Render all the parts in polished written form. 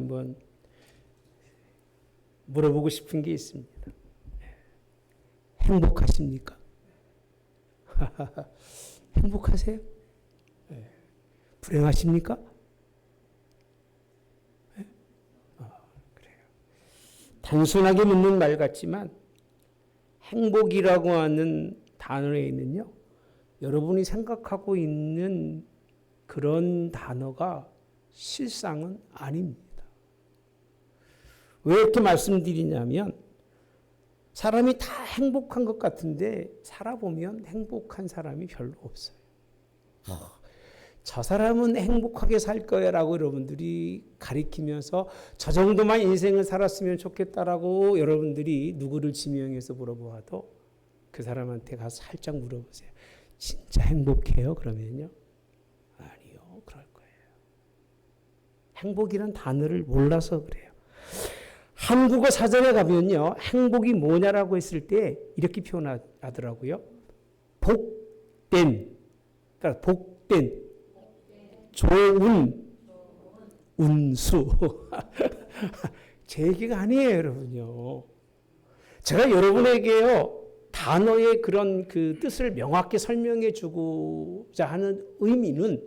한번 물어보고 싶은 게 있습니다. 행복하십니까? 행복하세요? 불행하십니까? 그래요. 단순하게 묻는 말 같지만 행복이라고 하는 단어에는요, 여러분이 생각하고 있는 그런 단어가 실상은 아닙니다. 왜 이렇게 말씀드리냐면, 사람이 다 행복한 것 같은데 살아보면 행복한 사람이 별로 없어요. 저 사람은 행복하게 살 거야라고 여러분들이 가리키면서 저 정도만 인생을 살았으면 좋겠다라고 여러분들이 누구를 지명해서 물어보아도 그 사람한테 가서 살짝 물어보세요. 진짜 행복해요? 그러면요, 아니요, 그럴 거예요. 행복이란 단어를 몰라서 그래요. 한국어 사전에 가면요, 행복이 뭐냐라고 했을 때 이렇게 표현하더라고요. 복된, 그러니까 복된, 좋은, 운수. 제 얘기가 아니에요, 여러분요. 제가 여러분에게요, 단어의 그런 그 뜻을 명확히 설명해 주고자 하는 의미는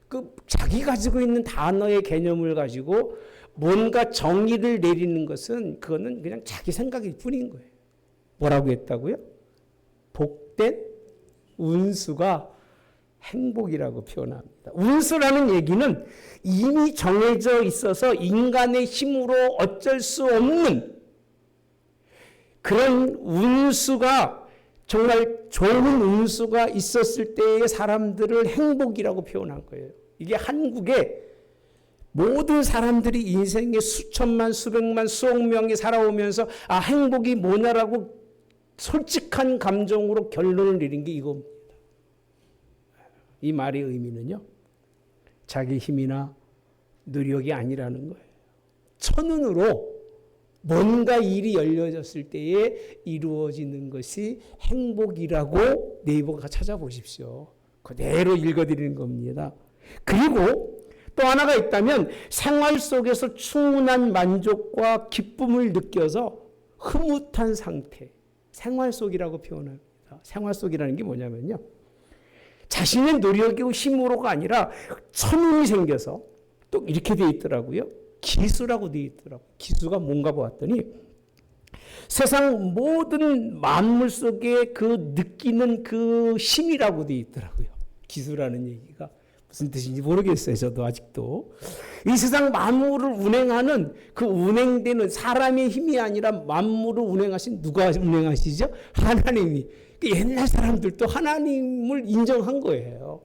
그 자기 가지고 있는 단어의 개념을 가지고 뭔가 정의를 내리는 것은 그거는 그냥 자기 생각일 뿐인 거예요. 뭐라고 했다고요? 복된 운수가 행복이라고 표현합니다. 운수라는 얘기는 이미 정해져 있어서 인간의 힘으로 어쩔 수 없는 그런 운수가, 정말 좋은 운수가 있었을 때의 사람들을 행복이라고 표현한 거예요. 이게 한국의 모든 사람들이 인생에 수천만, 수백만, 수억 명이 살아오면서 행복이 뭐냐라고 솔직한 감정으로 결론을 내린 게 이겁니다. 이 말의 의미는요, 자기 힘이나 노력이 아니라는 거예요. 천운으로 뭔가 일이 열려졌을 때에 이루어지는 것이 행복이라고 네이버가 찾아보십시오. 그대로 읽어드리는 겁니다. 그리고 또 하나가 있다면, 생활 속에서 충분한 만족과 기쁨을 느껴서 흐뭇한 상태, 생활 속이라고 표현합니다. 생활 속이라는 게 뭐냐면요, 자신의 노력이고 힘으로가 아니라 천운이 생겨서 또 이렇게 되어 있더라고요. 기수라고 되어 있더라고요. 기수가 뭔가 보았더니 세상 모든 만물 속에 그 느끼는 그 힘이라고 되어 있더라고요. 기수라는 얘기가 무슨 뜻인지 모르겠어요. 저도 아직도. 이 세상 만물을 운행하는 그 운행되는 사람의 힘이 아니라 만물을 운행하신, 누가 운행하시죠? 하나님이. 옛날 사람들도 하나님을 인정한 거예요.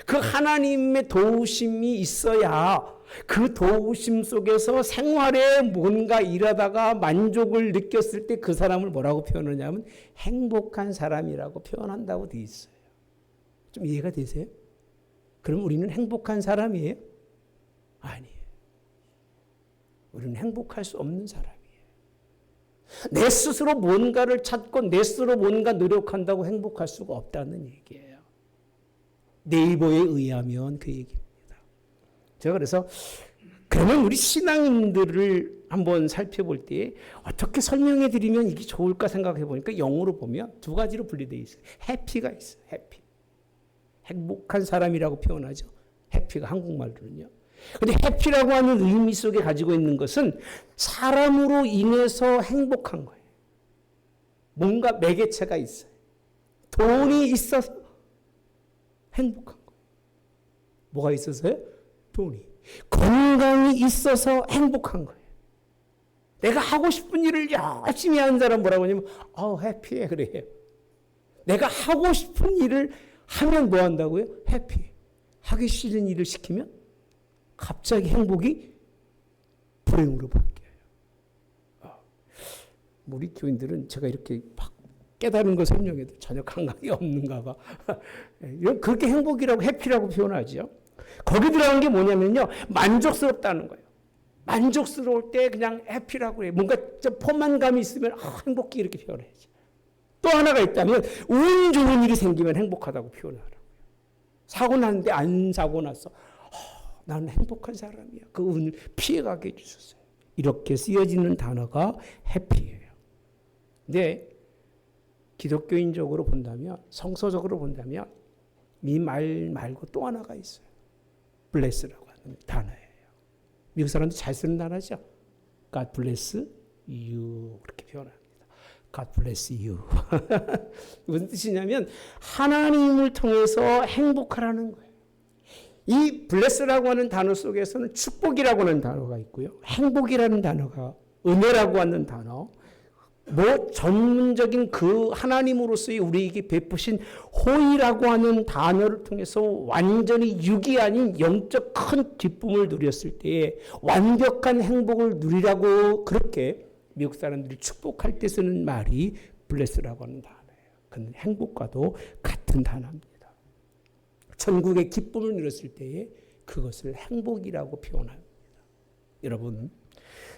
그 하나님의 도우심이 있어야 그 도우심 속에서 생활에 뭔가 일하다가 만족을 느꼈을 때 그 사람을 뭐라고 표현하냐면 행복한 사람이라고 표현한다고 되어 있어요. 좀 이해가 되세요? 그럼 우리는 행복한 사람이에요? 아니에요. 우리는 행복할 수 없는 사람이에요. 내 스스로 뭔가를 찾고 내 스스로 뭔가 노력한다고 행복할 수가 없다는 얘기예요. 네이버에 의하면 그 얘기입니다. 제가 그래서 그러면 우리 신앙인들을 한번 살펴볼 때 어떻게 설명해 드리면 이게 좋을까 생각해 보니까 영어로 보면 두 가지로 분리되어 있어요. 해피가 있어요. 해피. 행복한 사람이라고 표현하죠. 해피가 한국말로는요. 근데 해피라고 하는 의미 속에 가지고 있는 것은 사람으로 인해서 행복한 거예요. 뭔가 매개체가 있어요. 돈이 있어서 행복한 거예요. 뭐가 있어서요? 돈이. 건강이 있어서 행복한 거예요. 내가 하고 싶은 일을 열심히 하는 사람 뭐라고 하냐면 해피해 그래요. 내가 하고 싶은 일을 하면 뭐 한다고요? 해피. 하기 싫은 일을 시키면 갑자기 행복이 불행으로 바뀌어요. 우리 교인들은 제가 이렇게 막 깨달은 거 설명해도 전혀 감각이 없는가 봐. 그렇게 행복이라고 해피라고 표현하죠. 거기 들어간 게 뭐냐면요, 만족스럽다는 거예요. 만족스러울 때 그냥 해피라고 해요. 뭔가 포만감이 있으면 행복해 이렇게 표현해야죠. 또 하나가 있다면 운 좋은 일이 생기면 행복하다고 표현하라고요. 사고 났는데 안 사고 났어. 나는 행복한 사람이야. 그 운을 피해가게 해주셨어요. 이렇게 쓰여지는 단어가 해피예요. 근데 기독교인적으로 본다면, 성서적으로 본다면 이 말 말고 또 하나가 있어요. bless라고 하는 단어예요. 미국 사람들 잘 쓰는 단어죠. God bless you 그렇게 표현합니다. God bless you. 무슨 뜻이냐면 하나님을 통해서 행복하라는 거예요. 이 bless라고 하는 단어 속에서는 축복이라고 하는 단어가 있고요. 행복이라는 단어가, 은혜라고 하는 단어, 전문적인 그 하나님으로서의 우리에게 베푸신 호의라고 하는 단어를 통해서 완전히 육이 아닌 영적 큰 기쁨을 누렸을 때에 완벽한 행복을 누리라고 그렇게 미국 사람들이 축복할 때 쓰는 말이 bless라고 하는 단어예요. 그건 행복과도 같은 단어입니다. 천국의 기쁨을 누렸을 때에 그것을 행복이라고 표현합니다. 여러분,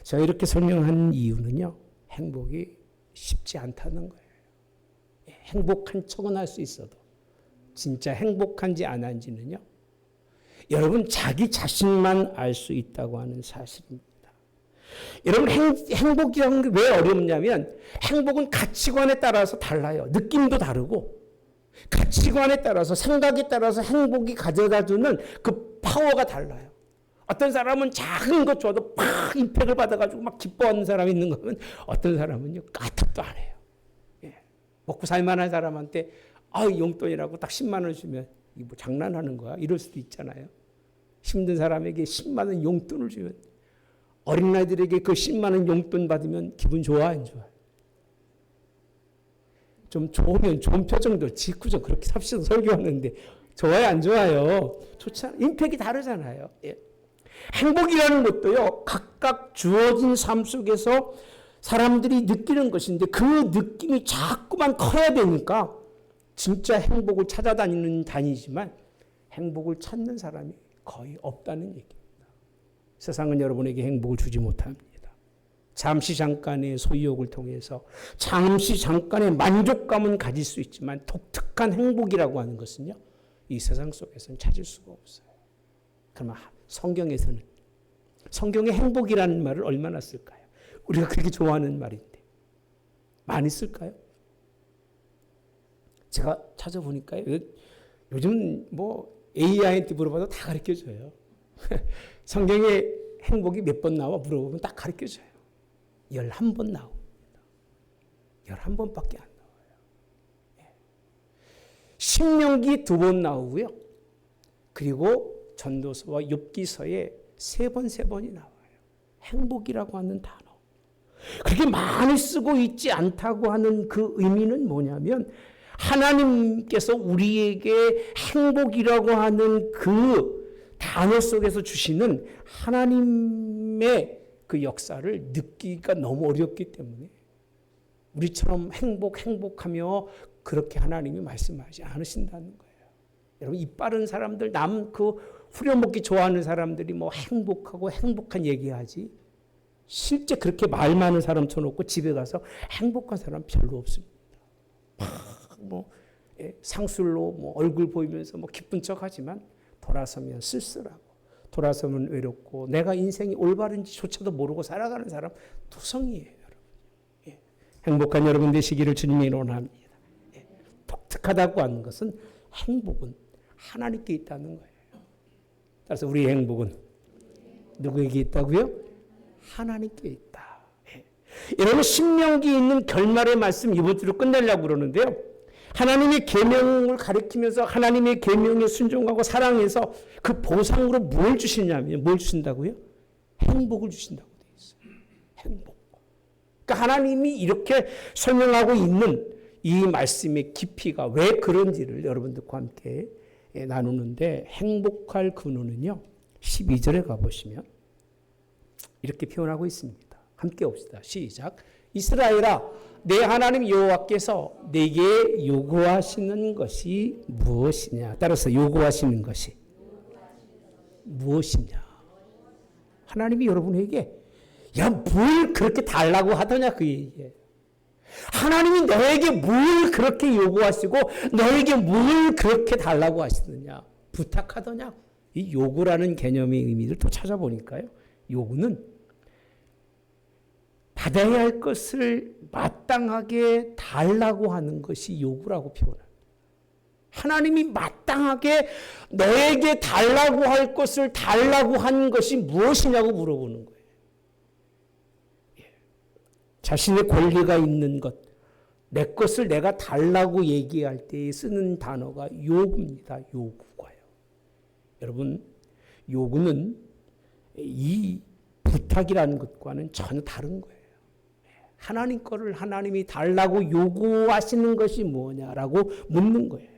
제가 이렇게 설명한 이유는요, 행복이 쉽지 않다는 거예요. 행복한 척은 할 수 있어도 진짜 행복한지 안 한지는요, 여러분 자기 자신만 알 수 있다고 하는 사실입니다. 여러분 행복이라는 게 왜 어렵냐면 행복은 가치관에 따라서 달라요. 느낌도 다르고 가치관에 따라서 생각에 따라서 행복이 가져다주는 그 파워가 달라요. 어떤 사람은 작은 것 줘도 팍 임팩을 받아가지고 막 기뻐하는 사람이 있는 거면 어떤 사람은요 까딱도 안 해요. 예. 먹고 살만한 사람한테 용돈이라고 딱 10만 원 주면 이게 뭐 장난하는 거야? 이럴 수도 있잖아요. 힘든 사람에게 10만 원 용돈을 주면 어린아이들에게 그 10만 원 용돈 받으면 기분 좋아 안 좋아? 좀 좋으면 좋은 표정도 짓고 좀 그렇게 삽시다 설교하는데 좋아요 안 좋아요? 좋잖아요. 임팩이 다르잖아요. 예. 행복이라는 것도요, 각각 주어진 삶 속에서 사람들이 느끼는 것인데 그 느낌이 자꾸만 커야 되니까 진짜 행복을 다니지만 행복을 찾는 사람이 거의 없다는 얘기입니다. 세상은 여러분에게 행복을 주지 못합니다. 잠시 잠깐의 소유욕을 통해서 잠시 잠깐의 만족감은 가질 수 있지만 독특한 행복이라고 하는 것은요, 이 세상 속에서는 찾을 수가 없어요. 그러면 성경에서는 성경의 행복이라는 말을 얼마나 쓸까요? 우리가 그렇게 좋아하는 말인데 많이 쓸까요? 제가 찾아보니까요, 요즘 AI한테 물어봐도 다 가르쳐줘요. 성경의 행복이 몇 번 나와 물어보면 딱 가르쳐줘요. 11번 나옵니다. 11번밖에 안 나와요. 신명기 2번 나오고요. 그리고 전도서와 욥기서에 3번이 나와요. 행복이라고 하는 단어. 그렇게 많이 쓰고 있지 않다고 하는 그 의미는 뭐냐면 하나님께서 우리에게 행복이라고 하는 그 단어 속에서 주시는 하나님의 그 역사를 느끼기가 너무 어렵기 때문에 우리처럼 행복하며 그렇게 하나님이 말씀하지 않으신다는 거예요. 여러분, 이 빠른 사람들, 후려먹기 좋아하는 사람들이 행복하고 행복한 얘기하지. 실제 그렇게 말 많은 사람 쳐놓고 집에 가서 행복한 사람 별로 없습니다. 상술로 얼굴 보이면서 기쁜 척 하지만 돌아서면 쓸쓸하고, 돌아서면 외롭고, 내가 인생이 올바른지조차도 모르고 살아가는 사람 투성이에요, 여러분. 예. 행복한 여러분 되시기를 주님이 원합니다. 예. 독특하다고 하는 것은 행복은 하나님께 있다는 거예요. 따라서 우리의 행복은 누구에게 있다고요? 하나님께 있다. 예. 여러분, 신명기에 있는 결말의 말씀 이번 주로 끝내려고 그러는데요. 하나님의 계명을 가리키면서 하나님의 계명에 순종하고 사랑해서 그 보상으로 뭘 주시냐면, 뭘 주신다고요? 행복을 주신다고 되어 있어요. 행복. 그러니까 하나님이 이렇게 설명하고 있는 이 말씀의 깊이가 왜 그런지를 여러분들과 함께 나누는데, 행복할 근원은요 12절에 가보시면 이렇게 표현하고 있습니다. 함께 봅시다. 시작. 이스라엘아, 내 하나님 여호와께서 내게 요구하시는 것이 무엇이냐. 따라서 요구하시는 것이 무엇이냐. 하나님이 여러분에게 뭘 그렇게 달라고 하더냐 그 얘기예요. 하나님이 너에게 뭘 그렇게 요구하시고 너에게 뭘 그렇게 달라고 하시느냐, 부탁하더냐, 이 요구라는 개념의 의미를 또 찾아보니까요. 요구는 받아야 할 것을 마땅하게 달라고 하는 것이 요구라고 표현합니다. 하나님이 마땅하게 너에게 달라고 할 것을 달라고 한 것이 무엇이냐고 물어보는 거예요. 자신의 권리가 있는 것, 내 것을 내가 달라고 얘기할 때 쓰는 단어가 요구입니다. 요구가요. 여러분, 요구는 이 부탁이라는 것과는 전혀 다른 거예요. 하나님 거를 하나님이 달라고 요구하시는 것이 뭐냐라고 묻는 거예요.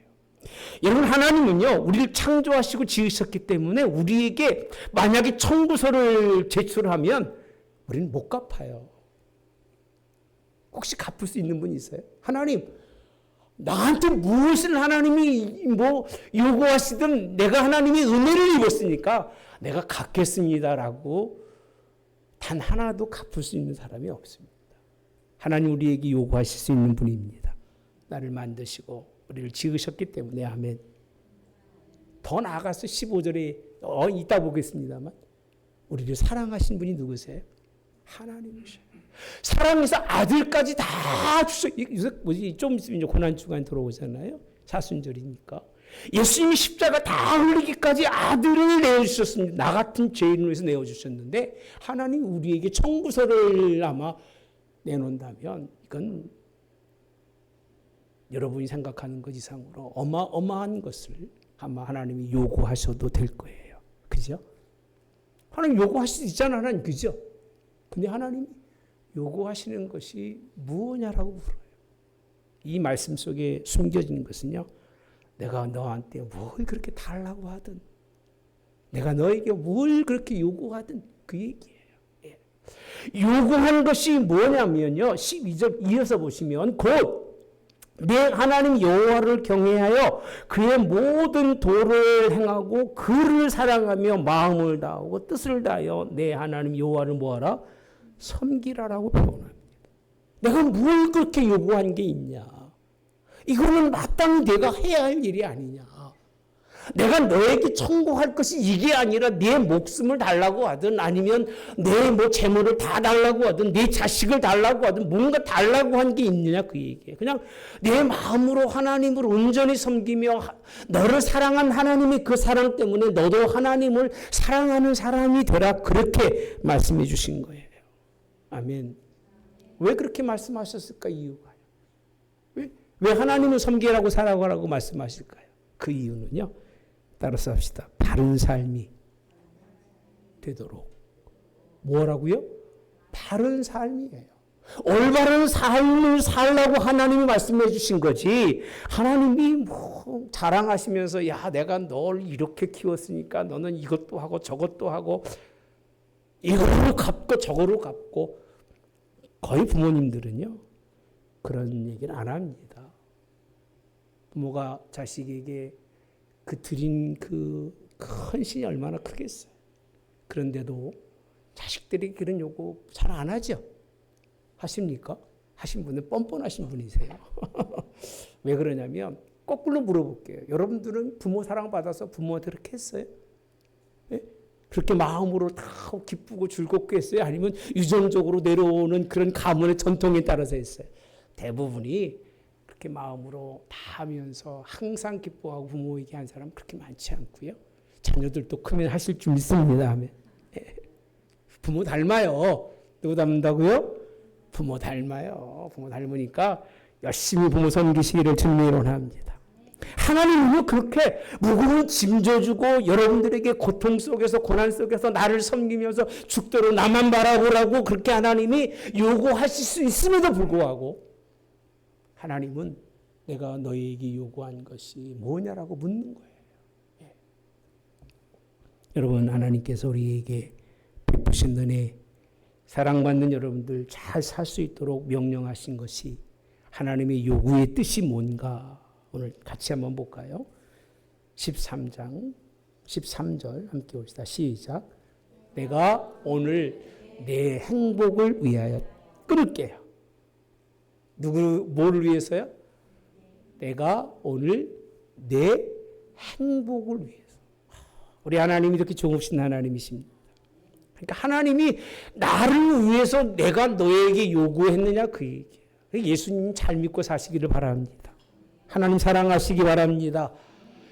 여러분, 하나님은요, 우리를 창조하시고 지으셨기 때문에 우리에게 만약에 청구서를 제출하면 우리는 못 갚아요. 혹시 갚을 수 있는 분이 있어요? 하나님, 나한테 무엇을 하나님이 요구하시든 내가 하나님의 은혜를 입었으니까 내가 갚겠습니다라고 단 하나도 갚을 수 있는 사람이 없습니다. 하나님 우리에게 요구하실 수 있는 분입니다. 나를 만드시고 우리를 지으셨기 때문에. 아멘. 더 나아가서 15절에 이따 보겠습니다만 우리를 사랑하신 분이 누구세요? 하나님이셔요. 사랑해서 아들까지 다 주셨어요. 좀 있으면 이제 고난주간 들어오잖아요. 사순절이니까. 예수님이 십자가 다 흘리기까지 아들을 내어주셨습니다. 나 같은 죄인을 위해서 내어주셨는데 하나님 우리에게 청구서를 아마 내놓는다면 이건 여러분이 생각하는 것 이상으로 어마어마한 것을 아마 하나님이 요구하셔도 될 거예요. 그죠? 하나님 요구하실 수 있잖아, 하나님. 그죠? 근데 하나님이 요구하시는 것이 무엇냐라고 물어요. 이 말씀 속에 숨겨진 것은요, 내가 너한테 뭘 그렇게 달라고 하든, 내가 너에게 뭘 그렇게 요구하든 그 얘기예요. 예. 요구한 것이 뭐냐면요, 12절 이어서 보시면 곧 내 하나님 여호와를 경외하여 그의 모든 도를 행하고 그를 사랑하며 마음을 다하고 뜻을 다하여 내 하나님 여호와를 뭐하라? 섬기라라고 표현합니다. 내가 뭘 그렇게 요구한 게 있냐? 이거는 마땅히 내가 해야 할 일이 아니냐? 내가 너에게 청구할 것이 이게 아니라 내 목숨을 달라고 하든 아니면 내 재물을 다 달라고 하든 내 자식을 달라고 하든 뭔가 달라고 한 게 있느냐 그 얘기예요. 그냥 내 마음으로 하나님을 온전히 섬기며 너를 사랑한 하나님의 그 사랑 때문에 너도 하나님을 사랑하는 사람이 되라 그렇게 말씀해 주신 거예요. 아멘. 왜 그렇게 말씀하셨을까 이유가요? 왜 하나님을 섬기라고 살아가라고 말씀하실까요? 그 이유는요. 따라서 합시다. 바른 삶이 되도록. 뭐라고요? 바른 삶이에요. 올바른 삶을 살라고 하나님이 말씀해 주신 거지. 하나님이 자랑하시면서 야 내가 널 이렇게 키웠으니까 너는 이것도 하고 저것도 하고 이거로 갚고 저거로 갚고 거의 부모님들은요. 그런 얘기를 안 합니다. 부모가 자식에게 드린 그 헌신이 얼마나 크겠어요. 그런데도 자식들이 그런 요구 잘 안 하죠. 하십니까? 하신 분은 뻔뻔하신 분이세요. 왜 그러냐면 거꾸로 물어볼게요. 여러분들은 부모 사랑받아서 부모한테 그렇게 했어요? 네? 그렇게 마음으로 다 기쁘고 즐겁게 했어요? 아니면 유전적으로 내려오는 그런 가문의 전통에 따라서 했어요? 대부분이 그렇게 마음으로 다 하면서 항상 기뻐하고 부모에게 한 사람 그렇게 많지 않고요. 자녀들도 크면 하실 줄 믿습니다. 하면 부모 닮아요. 누구 닮는다고요? 부모 닮아요. 부모 닮으니까 열심히 부모 섬기시기를 주님의 원합니다. 하나님은요 그렇게 무거운 짐 져주고 여러분들에게 고통 속에서 고난 속에서 나를 섬기면서 죽도록 나만 바라보라고 그렇게 하나님이 요구하실 수 있음에도 불구하고 하나님은 내가 너희에게 요구한 것이 뭐냐라고 묻는 거예요. 예. 여러분 하나님께서 우리에게 베푸신 은혜 사랑받는 여러분들 잘 살 수 있도록 명령하신 것이 하나님의 요구의 뜻이 뭔가 오늘 같이 한번 볼까요? 13장 13절 함께 봅시다. 시작. 내가 오늘 내 행복을 위하여 끊을게요. 뭐를 위해서요? 내가 오늘 내 행복을 위해서. 우리 하나님이 이렇게 좋으신 하나님이십니다. 그러니까 하나님이 나를 위해서 내가 너에게 요구했느냐 그 얘기예요. 예수님 잘 믿고 사시기를 바랍니다. 하나님 사랑하시기 바랍니다.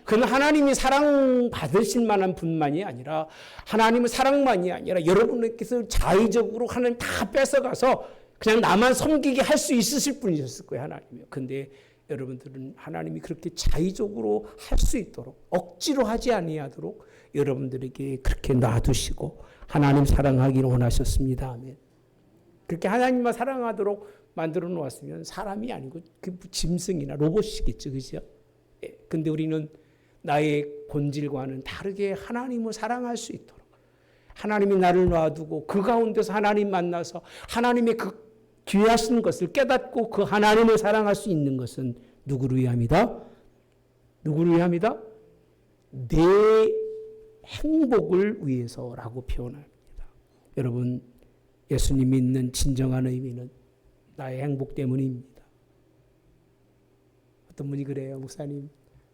그건 하나님이 사랑받으실 만한 분만이 아니라 하나님의 사랑만이 아니라 여러분께서 자의적으로 하나님 다 뺏어가서 그냥 나만 섬기게 할 수 있으실 분이셨을 거예요. 하나님이요. 근데 여러분들은 하나님이 그렇게 자의적으로 할 수 있도록 억지로 하지 아니하도록 여러분들에게 그렇게 놔두시고 하나님 사랑하기를 원하셨습니다. 아멘. 그렇게 하나님만 사랑하도록 만들어 놓았으면 사람이 아니고 그 짐승이나 로봇이겠죠. 그죠? 예. 근데 우리는 나의 본질과는 다르게 하나님을 사랑할 수 있도록 하나님이 나를 놔두고 그 가운데서 하나님 만나서 하나님의 그 귀하신 것을 깨닫고 그 하나님을 사랑할 수 있는 것은 누구를 위함이다? 누구를 위함이다? 내 행복을 위해서라고 표현합니다. 여러분, 예수님 믿는 진정한 의미는 나의 행복 때문입니다. 어떤 분이 그래요. 목사님,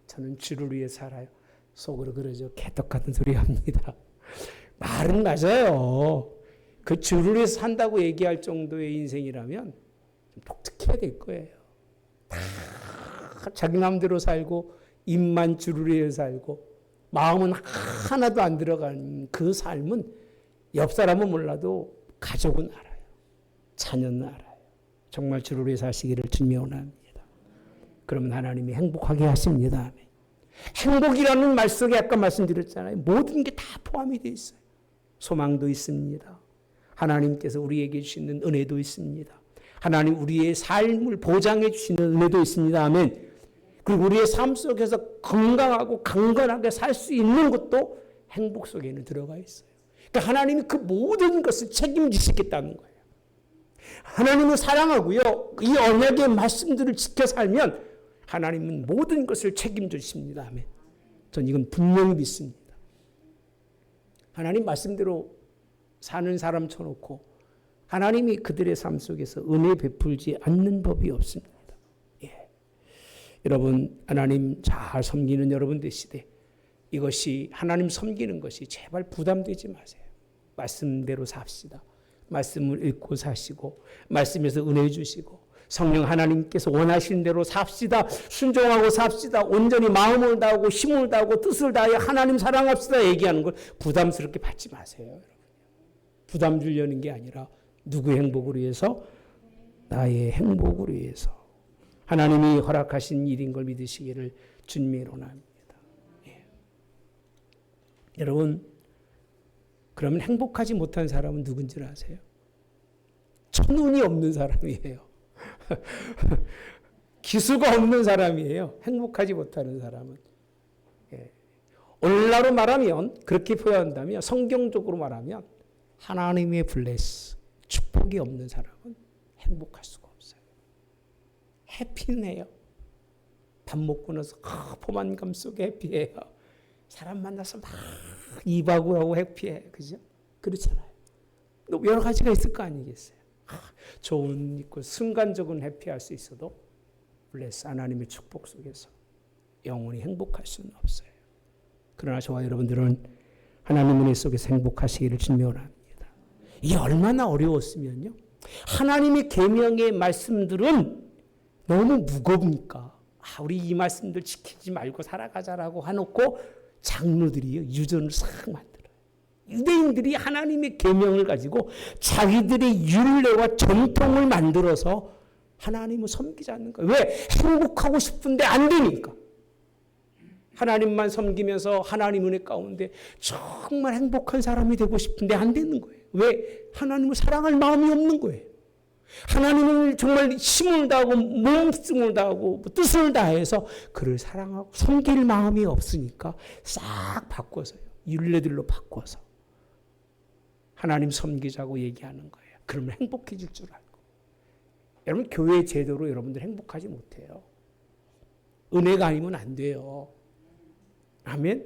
저는 주를 위해 살아요. 속으로 그러죠. 개떡 같은 소리 합니다. 말은 맞아요. 그 주를 위해서 산다고 얘기할 정도의 인생이라면 좀 독특해야 될 거예요. 다 자기 마음대로 살고 입만 주를 위해서 살고 마음은 하나도 안 들어간 그 삶은 옆 사람은 몰라도 가족은 알아요. 자녀는 알아요. 정말 주를 위해 사시기를 주님이 원합니다. 그러면 하나님이 행복하게 하십니다. 행복이라는 말 속에 아까 말씀드렸잖아요. 모든 게 다 포함이 되어 있어요. 소망도 있습니다. 하나님께서 우리에게 주시는 은혜도 있습니다. 하나님 우리의 삶을 보장해 주시는 은혜도 있습니다. 아멘. 그리고 우리의 삶 속에서 건강하고 강건하게 살 수 있는 것도 행복 속에는 들어가 있어요. 그러니까 하나님이 그 모든 것을 책임지시겠다는 거예요. 하나님을 사랑하고요. 이 언약의 말씀들을 지켜 살면 하나님은 모든 것을 책임져 주십니다. 아멘. 전 이건 분명히 믿습니다. 하나님 말씀대로 사는 사람 쳐놓고 하나님이 그들의 삶 속에서 은혜 베풀지 않는 법이 없습니다. 예. 여러분, 하나님 잘 섬기는 여러분 되시되 이것이 하나님 섬기는 것이 제발 부담되지 마세요. 말씀대로 삽시다. 말씀을 읽고 사시고 말씀에서 은혜 주시고 성령 하나님께서 원하시는 대로 삽시다. 순종하고 삽시다. 온전히 마음을 다하고 힘을 다하고 뜻을 다하여 하나님 사랑합시다. 얘기하는 걸 부담스럽게 받지 마세요. 여러분. 부담 주려는 게 아니라 누구의 행복을 위해서? 나의 행복을 위해서. 하나님이 허락하신 일인 걸 믿으시기를 주님이 원합니다. 예. 여러분, 그러면 행복하지 못한 사람은 누군지 아세요? 천운이 없는 사람이에요. 기수가 없는 사람이에요. 행복하지 못하는 사람은. 예. 오늘날로 말하면 그렇게 표현한다면 성경적으로 말하면 하나님의 블레스 축복이 없는 사람은 행복할 수가 없어요. 해피해요. 밥 먹고 나서 포만감 속에 해피해요. 사람 만나서 막 입하고 하고 해피해. 그죠? 그렇잖아요. 여러 가지가 있을 거 아니겠어요? 좋은 있고 순간적인 해피할 수 있어도 블레스 하나님의 축복 속에서 영원히 행복할 수는 없어요. 그러나 저와 여러분들은 하나님 은혜 속에서 행복하시기를 주님이 원합니다. 이게 얼마나 어려웠으면요. 하나님의 계명의 말씀들은 너무 무겁니까? 우리 이 말씀들 지키지 말고 살아가자라고 해놓고 장로들이요 유전을 싹 만들어요. 유대인들이 하나님의 계명을 가지고 자기들의 율례와 전통을 만들어서 하나님을 섬기자는 거예요. 왜? 행복하고 싶은데 안 되니까. 하나님만 섬기면서 하나님 은혜 가운데 정말 행복한 사람이 되고 싶은데 안 되는 거예요. 왜? 하나님을 사랑할 마음이 없는 거예요. 하나님을 정말 힘을 다하고 몸씀을 다하고 뜻을 다해서 그를 사랑하고 섬길 마음이 없으니까 싹 바꿔서요. 율례들로 바꿔서 하나님 섬기자고 얘기하는 거예요. 그러면 행복해질 줄 알고. 여러분 교회 제도로 여러분들 행복하지 못해요. 은혜가 아니면 안 돼요. 아멘.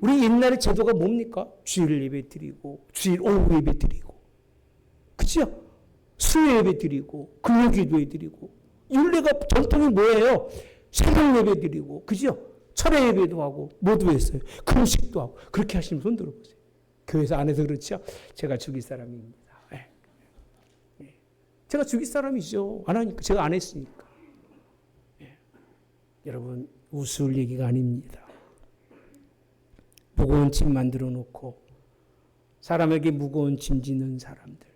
우리 옛날의 제도가 뭡니까? 주일 예배 드리고 주일 오후 예배 드리고 그죠? 수요 예배 드리고 금요 기도 드리고 율례가 전통이 뭐예요? 새벽 예배 드리고 그죠? 철회 예배도 하고 모두 했어요. 금식도 하고 그렇게 하시는 손 들어보세요. 교회에서 안 해서 그렇죠? 제가 죽일 사람입니다. 네. 네. 제가 죽일 사람이죠. 안 하니까 제가 안 했으니까. 네. 여러분 우스울 얘기가 아닙니다. 무거운 짐 만들어 놓고 사람에게 무거운 짐 지는 사람들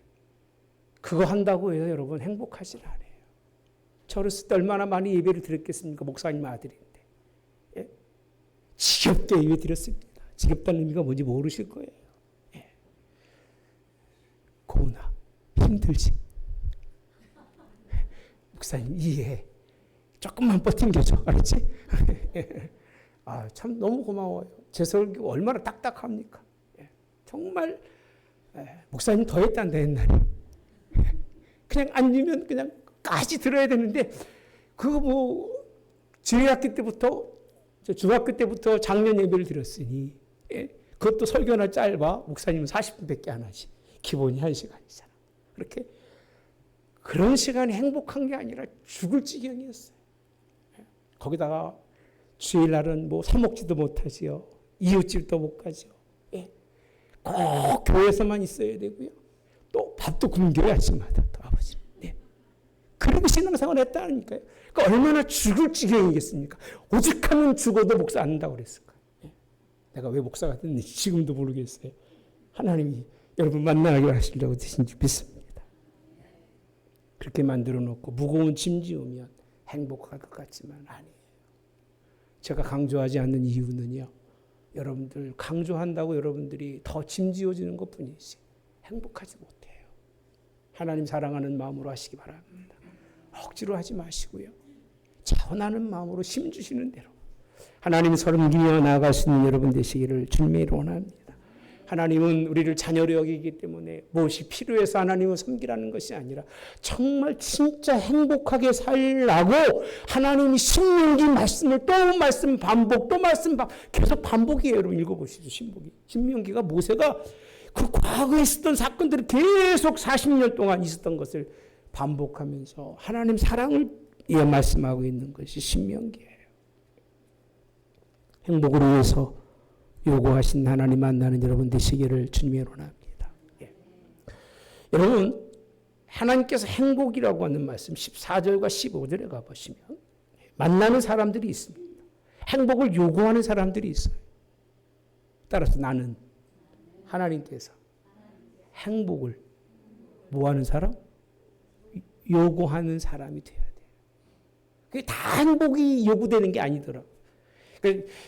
그거 한다고 해서 여러분 행복하지 않아요. 저랬을 때 얼마나 많이 예배를 드렸겠습니까? 목사님 아들인데. 예? 지겹게 예배 드렸습니다. 지겹다는 의미가 뭔지 모르실 거예요. 예. 고은아 힘들지? 목사님 이해해. 조금만 버팅겨줘. 알았지? 아, 참 너무 고마워요. 제 설교 얼마나 딱딱합니까? 예. 정말 목사님 더 했단다 옛날에. 그냥 앉으면 그냥 까지 들어야 되는데 그거 뭐 주일학교 때부터 중학교 때부터 작년 예배를 드렸으니 예? 그것도 설교나 짧아. 목사님은 40분밖에 안 하지. 기본이 1시간이잖아. 그렇게 그런 시간이 행복한 게 아니라 죽을 지경이었어요. 예? 거기다가 주일날은 뭐 사 먹지도 못하지요. 이웃집도 못 가죠. 예? 꼭 교회에서만 있어야 되고요. 또 밥도 굶겨야 아침마다 또 아버지. 네. 그리고 신앙생활 했다니까요. 그러니까 얼마나 죽을 지경이겠습니까? 오직하면 죽어도 목사 안 한다고 그랬을까. 네. 내가 왜 목사가 됐는지 지금도 모르겠어요. 하나님이 여러분 만나게 하시려고 되신지 믿습니다. 그렇게 만들어 놓고 무거운 짐 지우면 행복할 것 같지만 아니에요. 제가 강조하지 않는 이유는요. 여러분들 강조한다고 여러분들이 더 짐 지워지는 것뿐이지 행복하지 못해요. 하나님 사랑하는 마음으로 하시기 바랍니다. 억지로 하지 마시고요. 자원하는 마음으로 힘 주시는 대로 하나님 섬기며 나아갈 수 있는 여러분 되시기를 주님의 이름으로 원합니다. 하나님은 우리를 자녀로 여기기 때문에 무엇이 필요해서 하나님을 섬기라는 것이 아니라 정말 진짜 행복하게 살라고 하나님이 신명기 말씀을 또 말씀 반복 또 말씀 반복 계속 반복이에요. 여러분 읽어보시죠. 신명기가 모세가 그 과거에 있었던 사건들을 계속 40년 동안 있었던 것을 반복하면서 하나님 사랑을 말씀하고 있는 것이 신명기예요. 행복을 위해서 요구하신 하나님 만나는 여러분 되시기를 주님의 원합니다. 예. 여러분 하나님께서 행복이라고 하는 말씀 14절과 15절에 가보시면 만나는 사람들이 있습니다. 행복을 요구하는 사람들이 있어요. 따라서 나는 하나님께서 행복을 뭐하는 사람? 요구하는 사람이 돼야 돼요. 그게 다 행복이 요구되는 게 아니더라고요.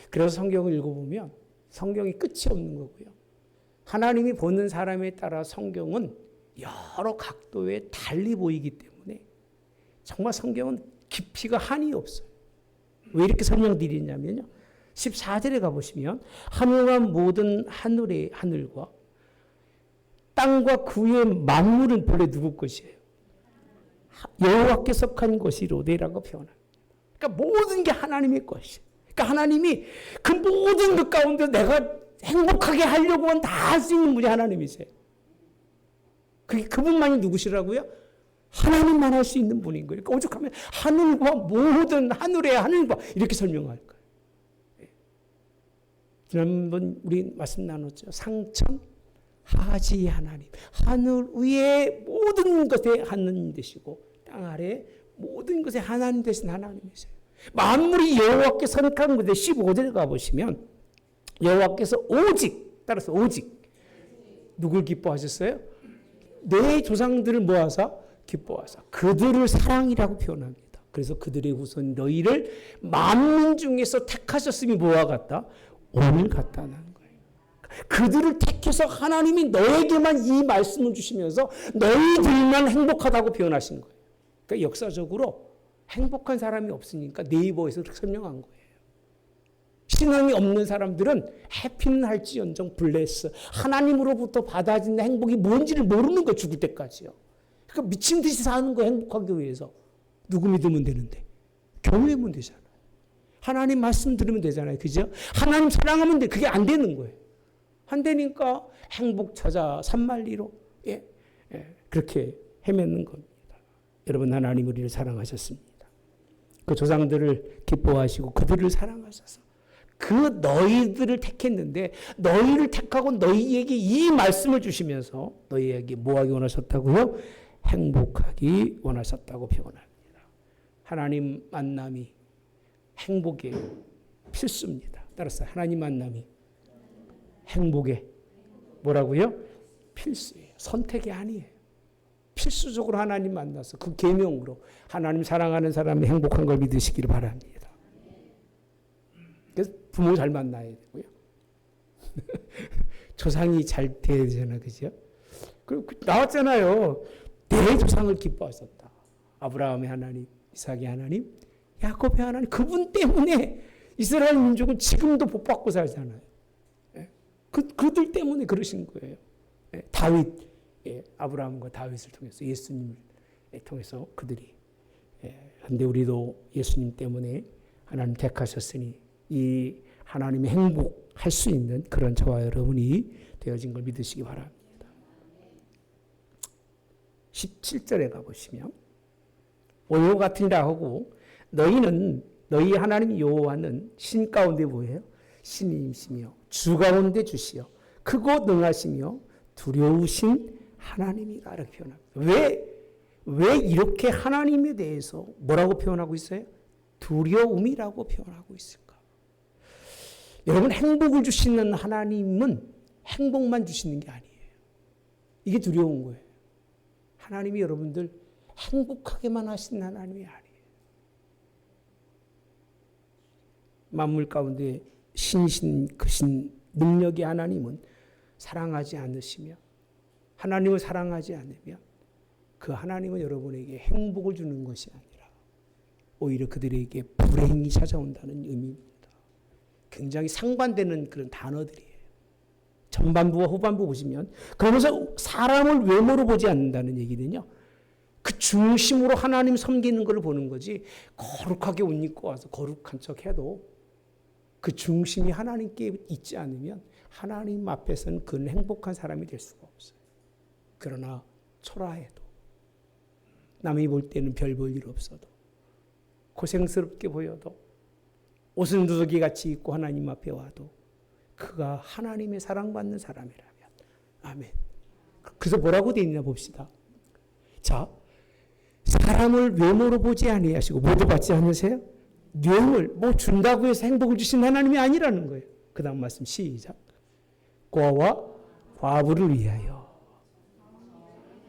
그래서 성경을 읽어보면 성경이 끝이 없는 거고요. 하나님이 보는 사람에 따라 성경은 여러 각도에 달리 보이기 때문에 정말 성경은 깊이가 한이 없어요. 왜 이렇게 설명드리냐면요. 14절에 가보시면 하늘과 모든 하늘과 땅과 그 위의 만물은 본래 누구 것이에요? 여호와께 속한 것이로되라고 표현합니다. 그러니까 모든 게 하나님의 것이에요. 그러니까 하나님이 그 모든 것 가운데 내가 행복하게 하려고 하면 다 할 수 있는 분이 하나님이세요. 그분만이 누구시라고요? 하나님만 할 수 있는 분인 거예요. 그러니까 오죽하면 하늘과 모든 하늘의 하늘과 이렇게 설명할 거예요. 지난번 우리 말씀 나눴죠. 상천 하지 하나님. 하늘 위에 모든 것에 하나님 되시고 땅 아래 모든 것에 하나님 되신 하나님이세요. 만물이 여호와께 선택한 것에 15절에 가보시면 여호와께서 오직 따라서 오직 누굴 기뻐하셨어요? 내 조상들을 모아서 기뻐하사 그들을 사랑이라고 표현합니다. 그래서 그들의 후손 너희를 만민 중에서 택하셨음이 뭐와 같다? 오늘 같다는 거예요. 그들을 택해서 하나님이 너에게만 이 말씀을 주시면서 너희들만 행복하다고 표현하신 거예요. 그러니까 역사적으로 행복한 사람이 없으니까 네이버에서 그렇게 설명한 거예요. 신앙이 없는 사람들은 해피는 할지언정 블레스 하나님으로부터 받아진 행복이 뭔지를 모르는 거예요. 죽을 때까지요. 그러니까 미친 듯이 사는 거 행복하기 위해서 누구 믿으면 되는데 교회면 되잖아요. 하나님 말씀 들으면 되잖아요. 그죠? 하나님 사랑하면 돼. 그게 안 되는 거예요. 안 되니까 행복 찾아 산만리로 그렇게 헤매는 겁니다. 여러분 하나님 우리를 사랑하셨습니다. 그 조상들을 기뻐하시고 그들을 사랑하셔서 그 너희들을 택했는데 너희를 택하고 너희에게 이 말씀을 주시면서 너희에게 뭐하기 원하셨다고요? 행복하기 원하셨다고 표현합니다. 하나님 만남이 행복의 필수입니다. 따라서 하나님 만남이 행복의 뭐라고요? 필수예요. 선택이 아니에요. 필수적으로 하나님 만나서 그 계명으로 하나님 사랑하는 사람이 행복한 걸 믿으시기를 바랍니다. 그래서 부모 잘 만나야 되고요. 조상이 잘 돼야 되잖아요. 그죠? 나왔잖아요. 내 조상을 기뻐하셨다. 아브라함의 하나님, 이삭의 하나님, 야곱의 하나님. 그분 때문에 이스라엘 민족은 지금도 복받고 살잖아요. 그들 때문에 그러신 거예요. 다윗, 아브라함과 다윗을 통해서 예수님을 통해서 그들이. 그런데 우리도 예수님 때문에 하나님 택하셨으니 이 하나님의 행복할 수 있는 그런 저와 여러분이 되어진 걸 믿으시기 바랍니다. 17절에 가보시면 오늘 같으니라 하고 너희 하나님 여호와는 신 가운데 뭐예요? 신이시며 주 가운데 주시어 크고 능하시며 두려우신 하나님이라 이렇게 표현합니다. 왜 이렇게 하나님에 대해서 뭐라고 표현하고 있어요? 두려움이라고 표현하고 있을까? 여러분 행복을 주시는 하나님은 행복만 주시는 게 아니에요. 이게 두려운 거예요. 하나님이 여러분들 행복하게만 하시는 하나님이 아니에요. 만물 가운데 신이신 크신 능력의 하나님은 사랑하지 않으시며 하나님을 사랑하지 않으면 그 하나님은 여러분에게 행복을 주는 것이 아니라 오히려 그들에게 불행이 찾아온다는 의미입니다. 굉장히 상반되는 그런 단어들이에요. 전반부와 후반부 보시면 그러면서 사람을 외모로 보지 않는다는 얘기는요. 그 중심으로 하나님 섬기는 걸 보는 거지 거룩하게 옷 입고 와서 거룩한 척 해도 그 중심이 하나님께 있지 않으면 하나님 앞에서는 그는 행복한 사람이 될 수가 없어요. 그러나 초라해도 남이 볼 때는 별 볼 일 없어도 고생스럽게 보여도 옷은 누더기 같이 입고 하나님 앞에 와도 그가 하나님의 사랑받는 사람이라면 아멘. 그래서 뭐라고 되어 있나 봅시다. 자, 사람을 외모로 보지 아니하시고 뭐도 받지 않으세요? 뇌물 뭐 준다고 해서 행복을 주신 하나님이 아니라는 거예요. 그 다음 말씀 시작. 고아와 과부를 위하여.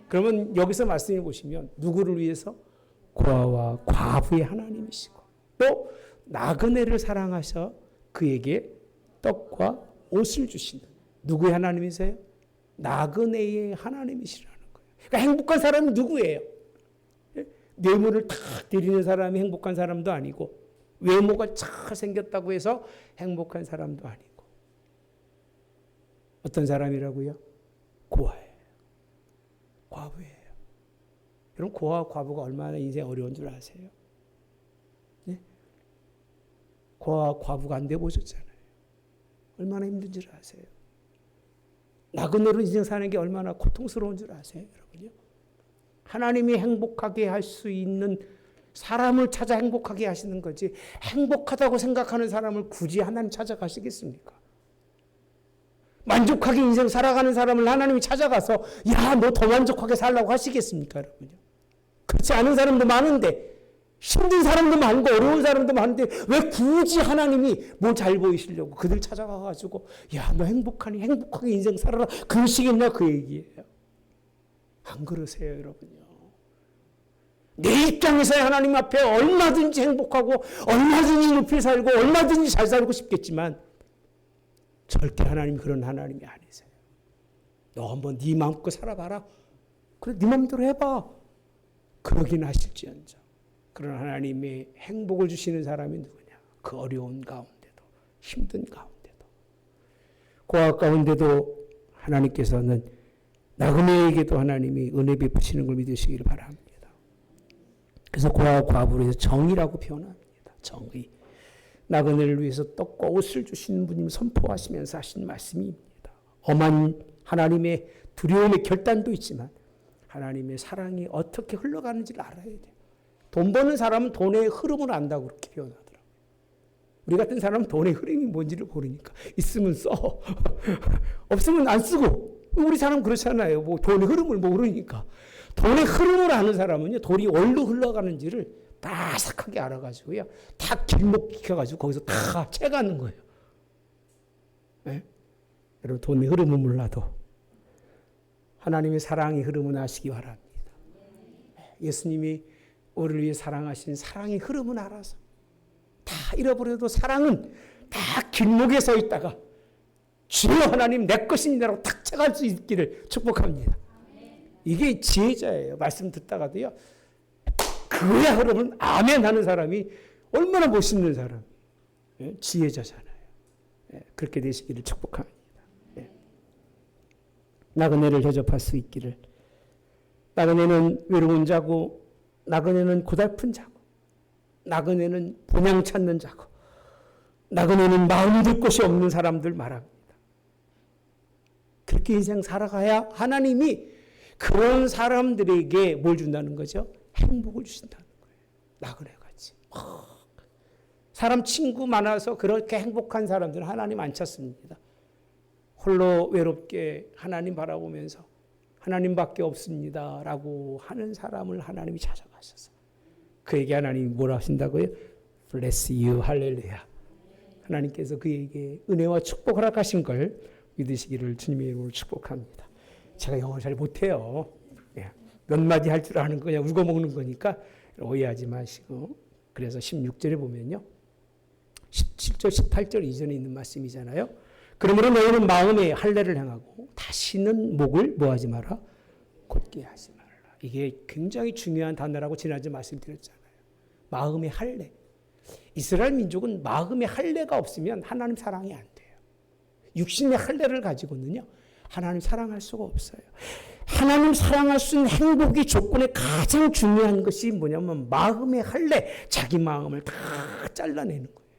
그러면 여기서 말씀해 보시면 누구를 위해서? 고아와 과부의 하나님이시고 또 나그네를 사랑하셔 그에게 떡과 옷을 주시는 누구의 하나님이세요? 나그네의 하나님이시라는 거예요. 그러니까 행복한 사람은 누구예요? 뇌물을 탁 드리는 사람이 행복한 사람도 아니고 외모가 잘 생겼다고 해서 행복한 사람도 아니고 어떤 사람이라고요? 고아예요. 과부예요. 여러분 고아와 과부가 얼마나 인생 어려운 줄 아세요? 네? 고아와 과부가 안 돼 보셨잖아요. 얼마나 힘든 줄 아세요? 나그네로 인생 사는 게 얼마나 고통스러운 줄 아세요? 여러분요? 하나님이 행복하게 할 수 있는 사람을 찾아 행복하게 하시는 거지 행복하다고 생각하는 사람을 굳이 하나님 찾아가시겠습니까? 만족하게 인생 살아가는 사람을 하나님이 찾아가서 야, 너 더 만족하게 살라고 하시겠습니까? 여러분요? 그렇지 않은 사람도 많은데 힘든 사람도 많고 어려운 사람도 많은데 왜 굳이 하나님이 뭐 잘 보이시려고 그들 찾아가가지고 야, 너 행복하니 행복하게 인생 살아라 그러시겠냐 그 얘기예요. 안 그러세요 여러분요. 내 입장에서야 하나님 앞에 얼마든지 행복하고 얼마든지 높이 살고 얼마든지 잘 살고 싶겠지만 절대 하나님 그런 하나님이 아니세요. 너 한번 네 마음껏 살아봐라. 그래 네 마음대로 해봐. 그러긴 하실지언정. 그런 하나님의 행복을 주시는 사람이 누구냐. 그 어려운 가운데도 힘든 가운데도 고아 가운데도 하나님께서는 나그네에게도 하나님이 은혜 베푸시는 걸 믿으시기를 바랍니다. 그래서 고아와 과부를 해서 정의라고 표현합니다. 정의. 나그네를 위해서 떡과 옷을 주시는 분임 선포하시면서 하신 말씀입니다. 엄한 하나님의 두려움의 결단도 있지만 하나님의 사랑이 어떻게 흘러가는지를 알아야 돼요. 돈 버는 사람은 돈의 흐름을 안다고 그렇게 표현하더라고요. 우리 같은 사람은 돈의 흐름이 뭔지를 모르니까 있으면 써. 없으면 안 쓰고. 우리 사람 그렇잖아요. 뭐 돈의 흐름을 모르니까. 돈의 흐름을 아는 사람은요. 돈이 어디로 흘러가는지를 빠삭하게 알아가지고요. 다 길목시켜가지고 거기서 다 채가는 거예요. 네? 여러분 돈의 흐름은 몰라도 하나님의 사랑의 흐름은 아시기 바랍니다. 예수님이 우리를 위해 사랑하신 사랑의 흐름은 알아서 다 잃어버려도 사랑은 다 길목에 서 있다가 주여 하나님 내 것입니다라고 탁 채갈 수 있기를 축복합니다. 이게 지혜자예요. 말씀 듣다가도요. 그의 흐름은 아멘 하는 사람이 얼마나 멋있는 사람이에요. 지혜자잖아요. 그렇게 되시기를 축복합니다. 나그네를 대접할 수 있기를. 나그네는 외로운 자고 나그네는 고달픈 자고 나그네는 본향 찾는 자고 나그네는 마음 둘 곳이 없는 사람들 말합니다. 그렇게 인생 살아가야 하나님이 그런 사람들에게 뭘 준다는 거죠? 행복을 주신다는 거예요. 나그네같이. 사람 친구 많아서 그렇게 행복한 사람들은 하나님 안 찾습니다. 홀로 외롭게 하나님 바라보면서 하나님밖에 없습니다 라고 하는 사람을 하나님이 찾아가셔서 그에게 하나님이 뭐라 하신다고요? Bless you, 할렐루야. 하나님께서 그에게 은혜와 축복을 허락하신 걸 믿으시기를 주님의 이름으로 축복합니다. 제가 영어 잘 못해요. 몇 마디 할 줄 아는 거 그냥 울고먹는 거니까 오해하지 마시고. 그래서 16절에 보면요. 17절, 18절 이전에 있는 말씀이잖아요. 그러므로 너희는 마음에 할례를 행하고 다시는 목을 뭐하지 마라? 곧게 하지 말라. 이게 굉장히 중요한 단어라고 지난주에 말씀드렸잖아요. 마음의 할례. 이스라엘 민족은 마음의 할례가 없으면 하나님 사랑이 안 돼요. 육신의 할례를 가지고는요. 하나님 사랑할 수가 없어요. 하나님 사랑할 수 있는 행복의 조건에 가장 중요한 것이 뭐냐면 마음의 할례. 자기 마음을 다 잘라내는 거예요.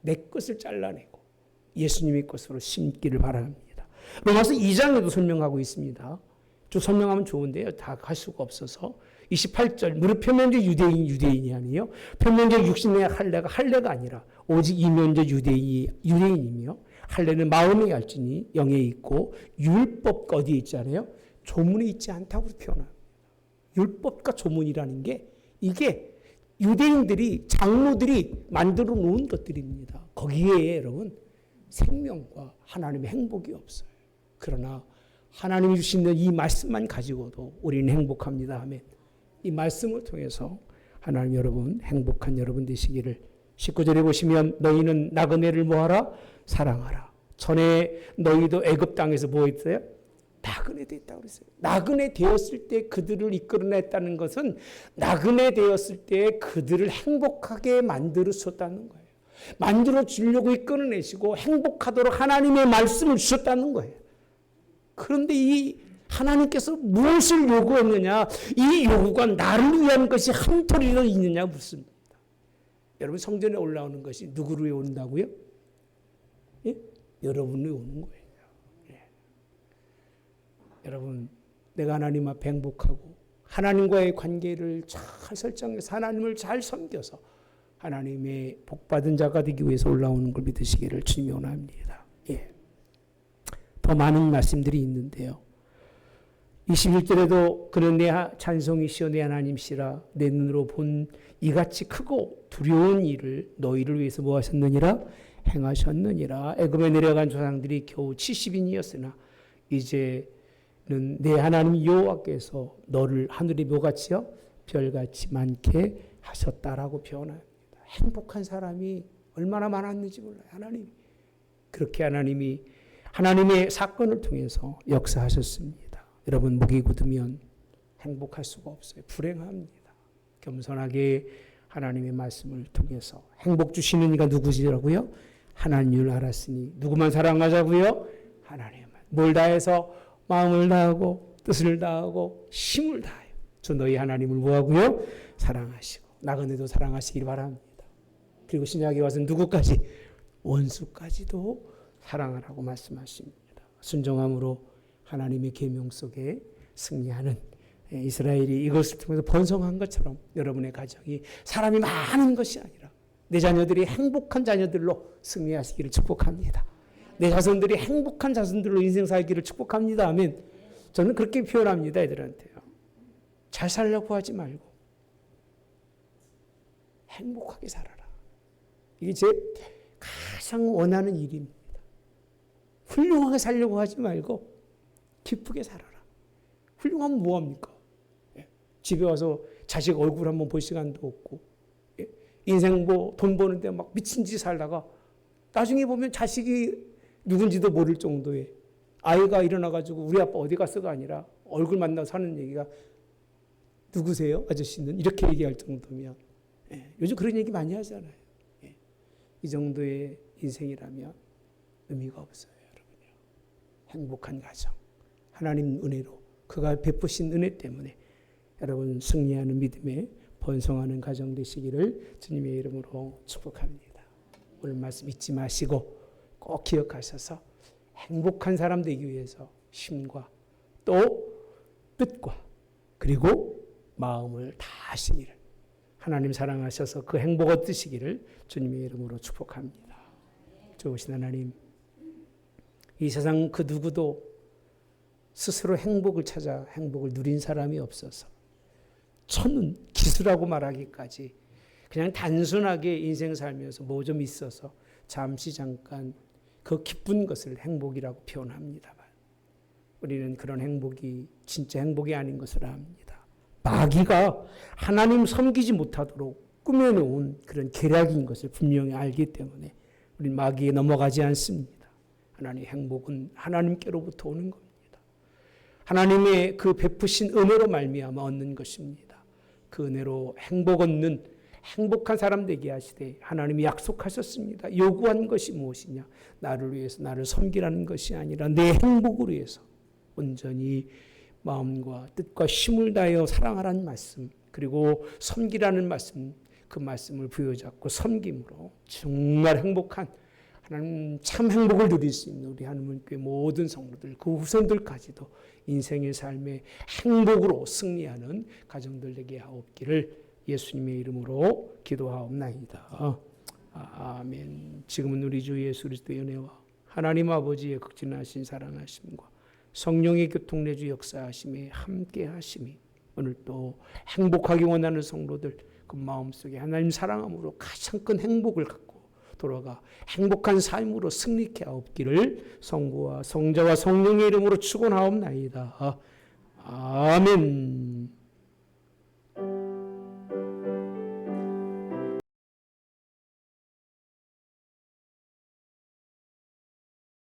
내 것을 잘라내고 예수님의 것으로 심기를 바랍니다. 로마서 2장에도 설명하고 있습니다. 쭉 설명하면 좋은데요. 다 할 수가 없어서 28절 무릇 표면적 유대인이 아니요 표면적 육신의 할례가 아니라 오직 이면적 유대인이며 할례는 마음에 알지니 영에 있고 율법과 어디에 있지 않아요? 조문에 있지 않다고 표현합니다. 율법과 조문이라는 게 이게 유대인들이 장로들이 만들어 놓은 것들입니다. 거기에 여러분 생명과 하나님의 행복이 없어요. 그러나 하나님이 주시는 이 말씀만 가지고도 우리는 행복합니다. 아멘. 이 말씀을 통해서 하나님 여러분 행복한 여러분 되시기를. 19절에 보시면 너희는 나그네를 뭐하라? 사랑하라. 전에 너희도 애굽 땅에서 뭐 했어요? 나그네 됐다고 그랬어요. 나그네 되었을 때 그들을 이끌어냈다는 것은 나그네 되었을 때 그들을 행복하게 만들었었다는 거예요. 만들어 주려고 이끌어내시고 행복하도록 하나님의 말씀을 주셨다는 거예요. 그런데 이 하나님께서 무엇을 요구했느냐? 이 요구가 나를 위한 것이 한 톨이라도 있느냐 묻습니다. 여러분 성전에 올라오는 것이 누구를 위해 온다고요? 예? 여러분을 위해 오는 거예요. 예. 여러분 내가 하나님 앞에 행복하고 하나님과의 관계를 잘 설정해서 하나님을 잘 섬겨서 하나님의 복받은 자가 되기 위해서 올라오는 걸 믿으시기를 주님이 원합니다. 예. 더 많은 말씀들이 있는데요. 21절에도 그는 내 찬송이시여 내 하나님이시라 내 눈으로 본 이같이 크고 두려운 일을 너희를 위해서 뭐 하셨느니라? 행하셨느니라. 애굽에 내려간 조상들이 겨우 70인이었으나 이제는 내 하나님 여호와께서 너를 하늘의 묘같이요 별같이 많게 하셨다라고 표현합니다. 행복한 사람이 얼마나 많았는지 몰라요. 하나님이. 그렇게 하나님이 하나님의 사건을 통해서 역사하셨습니다. 여러분 목이 굳으면 행복할 수가 없어요. 불행합니다. 겸손하게 하나님의 말씀을 통해서 행복 주시는 이가 누구시라고요? 하나님을 알았으니 누구만 사랑하자고요? 하나님만. 뭘 다해서 마음을 다하고 뜻을 다하고 힘을 다해요. 저 너희 하나님을 뭐하고요? 사랑하시고 나그네도 사랑하시길 바랍니다. 그리고 신약에 와서 누구까지? 원수까지도 사랑하라고 말씀하십니다. 순종함으로 하나님의 계명 속에 승리하는 이스라엘이 이것을 통해서 번성한 것처럼 여러분의 가정이 사람이 많은 것이 아니라 내 자녀들이 행복한 자녀들로 승리하시기를 축복합니다. 내 자손들이 행복한 자손들로 인생 살기를 축복합니다. 아멘. 저는 그렇게 표현합니다. 애들한테요. 잘 살려고 하지 말고 행복하게 살아라. 이게 제 가장 원하는 일입니다. 훌륭하게 살려고 하지 말고 기쁘게 살아라. 훌륭하면 뭐합니까? 집에 와서 자식 얼굴 한번 볼 시간도 없고, 인생 돈 버는데 막 미친 듯이 살다가 나중에 보면 자식이 누군지도 모를 정도의, 아이가 일어나가지고 우리 아빠 어디 갔어가 아니라 얼굴 만나서 하는 얘기가 누구세요? 아저씨는? 이렇게 얘기할 정도면, 요즘 그런 얘기 많이 하잖아요. 이 정도의 인생이라면 의미가 없어요, 여러분요. 행복한 가정, 하나님 은혜로 그가 베푸신 은혜 때문에 여러분 승리하는 믿음에 번성하는 가정 되시기를 주님의 이름으로 축복합니다. 오늘 말씀 잊지 마시고 꼭 기억하셔서 행복한 사람 되기 위해서 힘과 또 뜻과 그리고 마음을 다하시기를, 하나님 사랑하셔서 그 행복 얻으시기를 주님의 이름으로 축복합니다. 좋으신 하나님, 이 세상 그 누구도 스스로 행복을 찾아 행복을 누린 사람이 없어서 천은 기수라고 말하기까지 그냥 단순하게 인생 살면서 뭐 좀 있어서 잠시 잠깐 그 기쁜 것을 행복이라고 표현합니다만, 우리는 그런 행복이 진짜 행복이 아닌 것을 압니다. 마귀가 하나님 섬기지 못하도록 꾸며놓은 그런 계략인 것을 분명히 알기 때문에 우리는 마귀에 넘어가지 않습니다. 하나님의 행복은 하나님께로부터 오는 겁니다. 하나님의 그 베푸신 은혜로 말미암아 얻는 것입니다. 그 은혜로 행복 얻는 행복한 사람 되게 하시되 하나님이 약속하셨습니다. 요구한 것이 무엇이냐? 나를 위해서 나를 섬기라는 것이 아니라 내 행복을 위해서 온전히 마음과 뜻과 힘을 다하여 사랑하라는 말씀, 그리고 섬기라는 말씀, 그 말씀을 부여잡고 섬김으로 정말 행복한, 하나님 참 행복을 누릴 수 있는 우리 하나님교회 모든 성도들, 그 후손들까지도 인생의 삶의 행복으로 승리하는 가정들 되게 하옵기를 예수님의 이름으로 기도하옵나이다. 아멘. 지금은 우리 주 예수 그리스도의 은혜와 하나님 아버지의 극진하신 사랑하심과 성령의 교통내주 역사하심에 함께 하심이 오늘 또 행복하기 원하는 성도들 그 마음속에 하나님 사랑함으로 가장 큰 행복을 갖고 돌아가 행복한 삶으로 승리케 하옵기를 성부와 성자와 성령의 이름으로 축원하옵나이다. 아멘.